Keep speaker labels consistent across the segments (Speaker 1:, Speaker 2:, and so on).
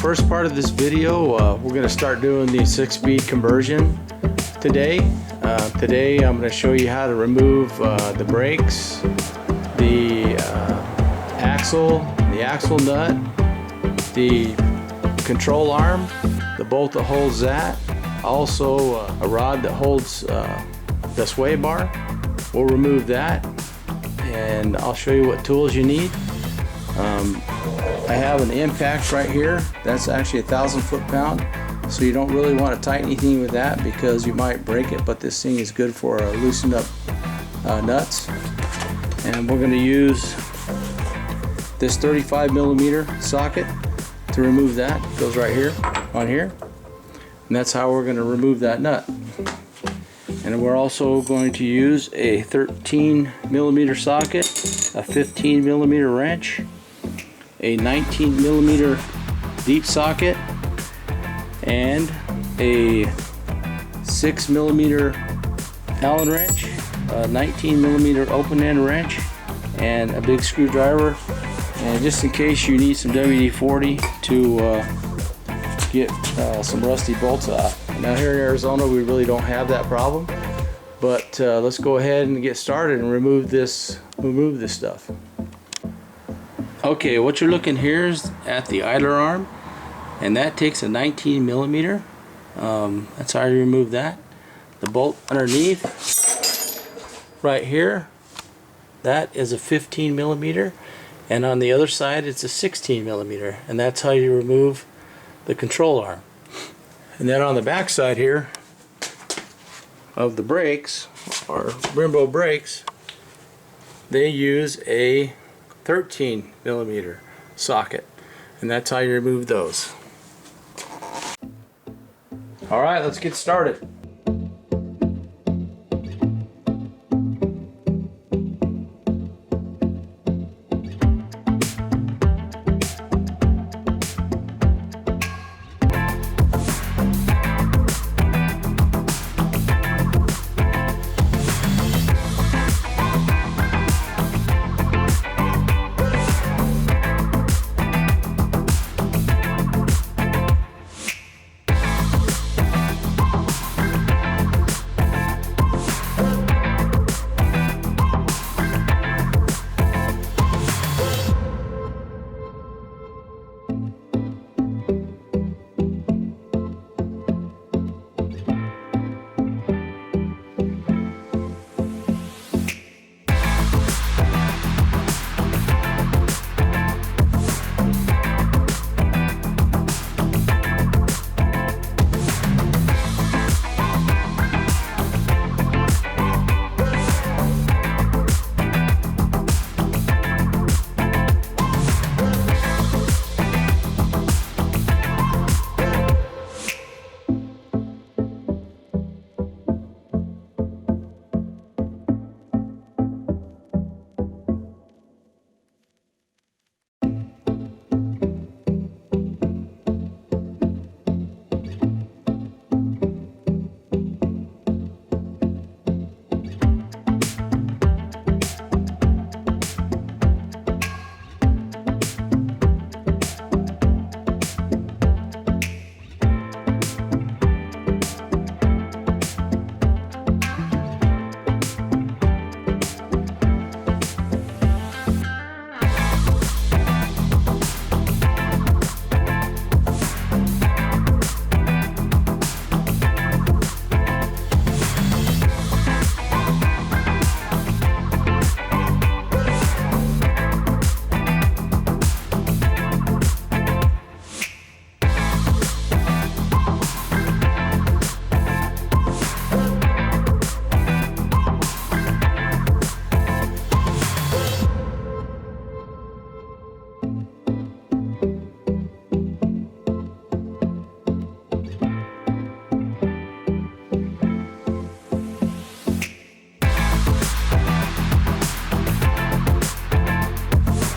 Speaker 1: first part of this video, we're going to start doing the 6-speed conversion today. Today I'm going to show you how to remove the brakes, the axle nut, the control arm, the bolt that holds that, also a rod that holds the sway bar. We'll remove that, and I'll show you what tools you need. I have an impact right here. That's actually 1,000 foot-pound, so you don't really want to tighten anything with that because you might break it, but this thing is good for loosened up nuts. And we're going to use this 35mm socket to remove that. It goes right here on here, and that's how we're going to remove that nut. And we're also going to use a 13mm socket, a 15mm wrench, a 19mm deep socket, and a 6mm Allen wrench, a 19mm open end wrench, and a big screwdriver. And just in case you need some FWD to get some rusty bolts out. Now here in Arizona we really don't have that problem, but let's go ahead and get started and remove this stuff. Okay, what you're looking here is at the idler arm, and that takes a 19mm. That's how you remove that. The bolt underneath right here, that is a 15mm, and on the other side it's a 16mm, and that's how you remove the control arm. And then on the back side here of the brakes, or Brembo brakes, they use a 13mm socket, and that's how you remove those. Alright, let's get started.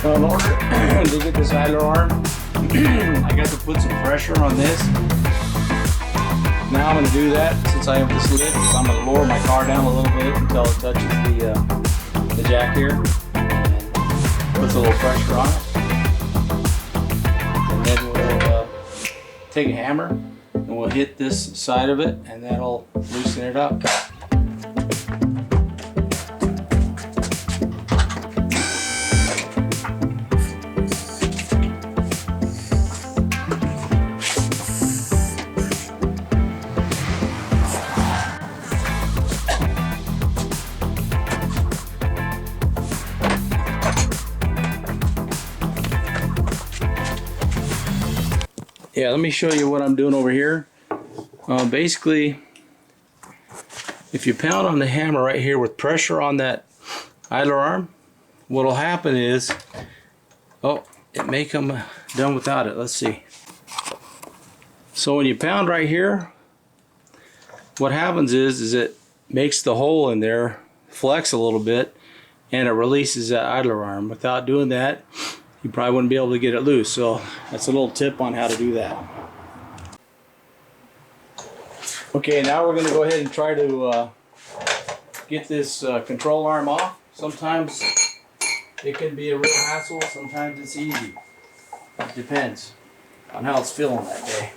Speaker 1: In order to get this idler arm, I got to put some pressure on this. Now I'm going to do that since I have this lid. So I'm going to lower my car down a little bit until it touches the jack here, and puts a little pressure on it. And then we'll take a hammer and we'll hit this side of it, and that'll loosen it up. Yeah, let me show you what I'm doing over here. Basically, if you pound on the hammer right here with pressure on that idler arm, what'll happen is, oh, it may come done without it. Let's see. So when you pound right here, what happens is it makes the hole in there flex a little bit, and it releases that idler arm. Without doing that, you probably wouldn't be able to get it loose. So that's a little tip on how to do that. Okay, now we're going to go ahead and try to get this control arm off. Sometimes it can be a real hassle, sometimes it's easy. It depends on how it's feeling that day.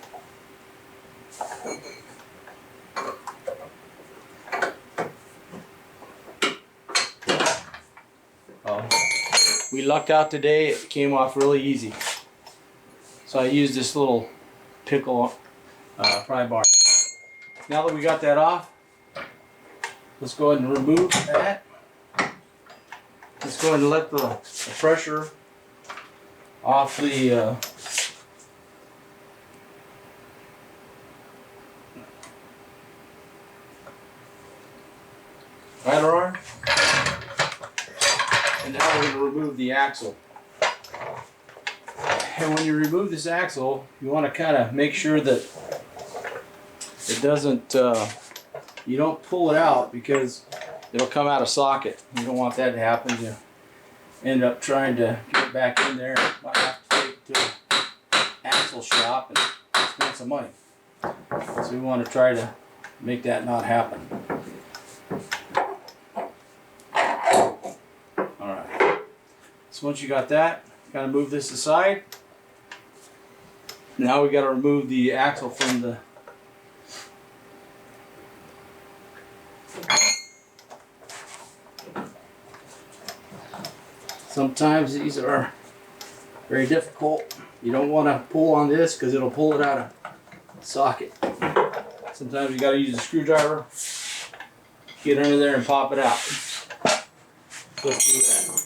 Speaker 1: We lucked out today, it came off really easy. So I used this little pickle pry bar. Now that we got that off, let's go ahead and remove that. Let's go ahead and let the pressure off the idler arm. And now we're going to remove the axle. And when you remove this axle, you want to kind of make sure that it doesn't, you don't pull it out, because it'll come out of socket. You don't want that to happen. You end up trying to get it back in there. Might have to take it to an axle shop and spend some money. So we want to try to make that not happen. So once you got that, kind of move this aside. Now we got to remove the axle from the Sometimes these are very difficult. You don't want to pull on this because it'll pull it out of socket. Sometimes you got to use a screwdriver, get under there and pop it out. So let's do that.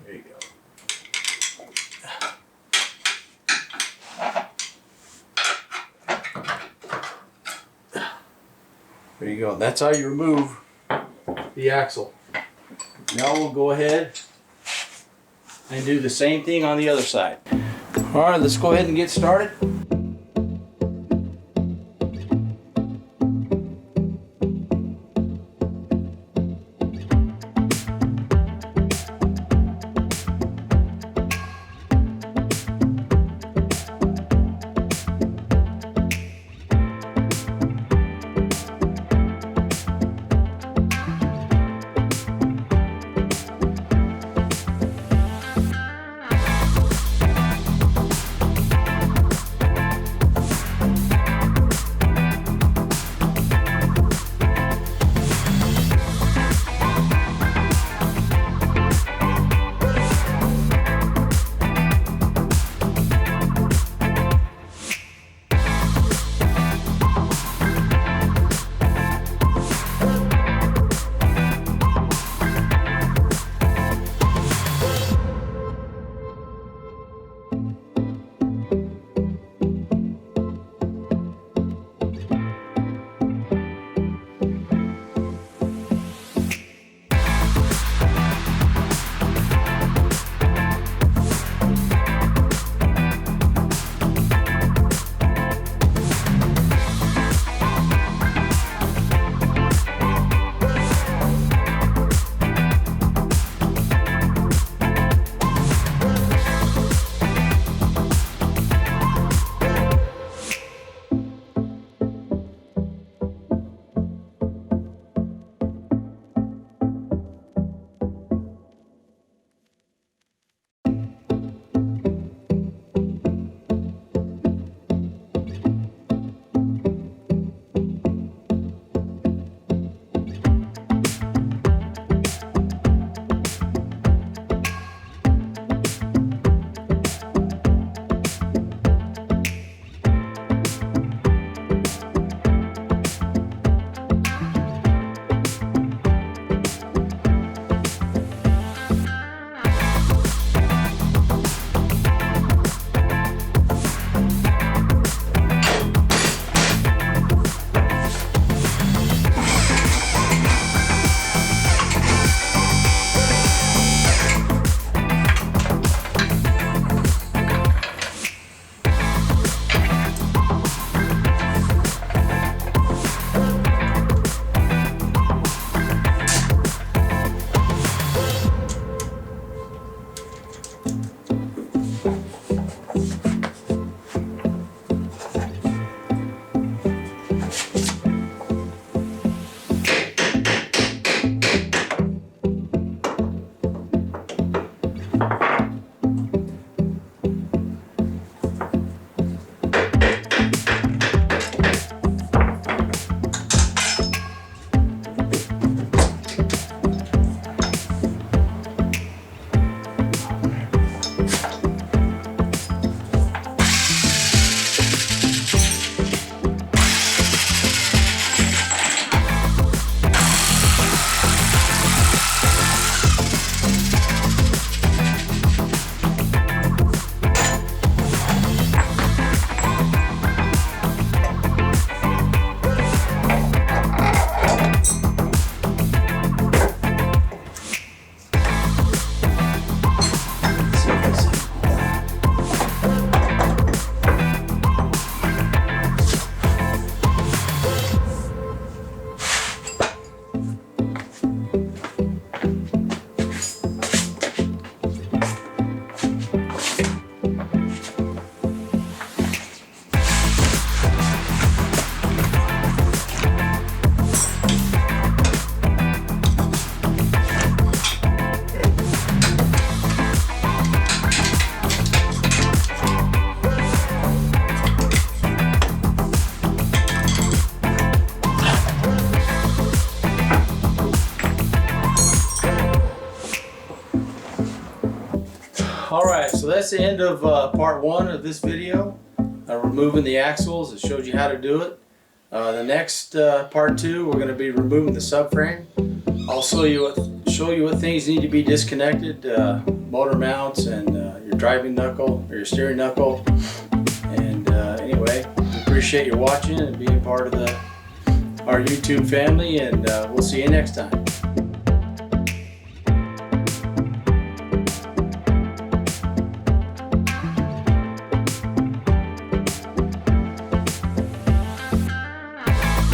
Speaker 1: There you go. There you go. That's how you remove the axle. Now we'll go ahead and do the same thing on the other side. All right, let's go ahead and get started. Alright, so that's the end of part one of this video. Removing the axles. It showed you how to do it. The next part two, we're going to be removing the subframe. I'll show you what things need to be disconnected, motor mounts and your driving knuckle or your steering knuckle. And anyway, we appreciate you watching and being part of our YouTube family, and we'll see you next time.